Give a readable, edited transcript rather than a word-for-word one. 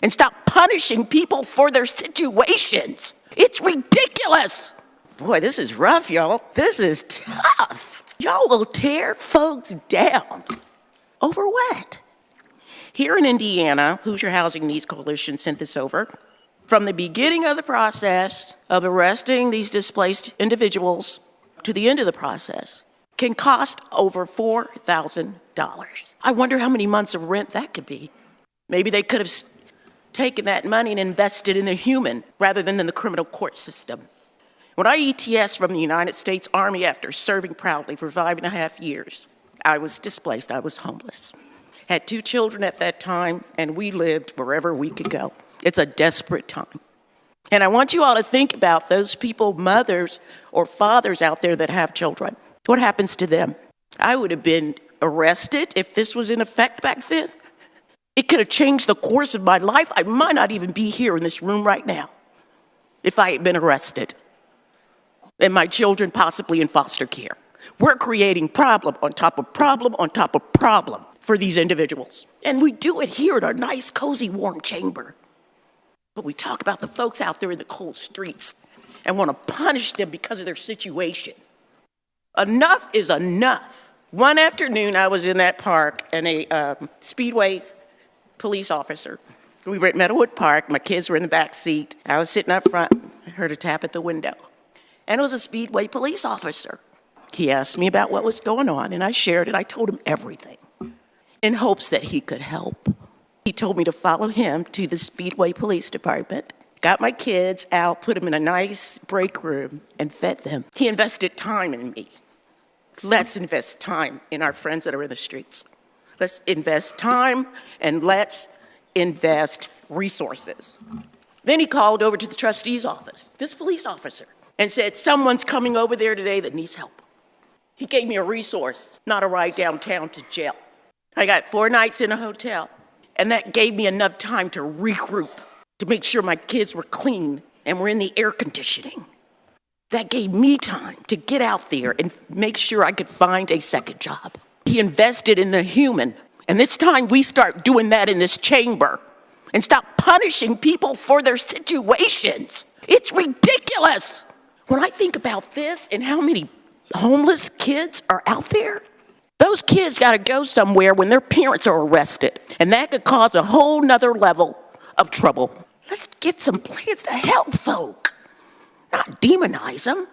and stop punishing people for their situations. It's ridiculous. Boy, this is rough, y'all. This is tough. Y'all will tear folks down. Over what? Here in Indiana, Hoosier Housing Needs Coalition sent this over. From the beginning of the process of arresting these displaced individuals to the end of the process can cost over $4,000. I wonder how many months of rent that could be. Maybe they could have taken that money and invested in the human rather than in the criminal court system. When I ETS from the United States Army after serving proudly for 5.5 years, I was displaced, I was homeless. Had 2 children at that time, and we lived wherever we could go. It's a desperate time. And I want you all to think about those people, mothers or fathers out there that have children. What happens to them? I would have been arrested if this was in effect back then. It could have changed the course of my life. I might not even be here in this room right now if I had been arrested. And my children possibly in foster care. We're creating problem on top of problem on top of problem for these individuals. And we do it here in our nice, cozy, warm chamber. But we talk about the folks out there in the cold streets and want to punish them because of their situation. Enough is enough. One afternoon, I was in that park, and a Speedway police officer. We were at Meadowwood Park. My kids were in the back seat. I was sitting up front. I heard a tap at the window. And it was a Speedway police officer. He asked me about what was going on, and I shared it. I told him everything in hopes that he could help. He told me to follow him to the Speedway Police Department, got my kids out, put them in a nice break room, and fed them. He invested time in me. Let's invest time in our friends that are in the streets. Let's invest time, and let's invest resources. Then he called over to the trustee's office, this police officer, and said, someone's coming over there today that needs help. He gave me a resource, not a ride downtown to jail. I got 4 nights in a hotel. And that gave me enough time to regroup, to make sure my kids were clean and were in the air conditioning. That gave me time to get out there and make sure I could find a second job. He invested in the human. And it's time we start doing that in this chamber and stop punishing people for their situations. It's ridiculous. When I think about this and how many homeless kids are out there, those kids got to go somewhere when their parents are arrested, and that could cause a whole nother level of trouble. Let's get some plans to help folk, not demonize them.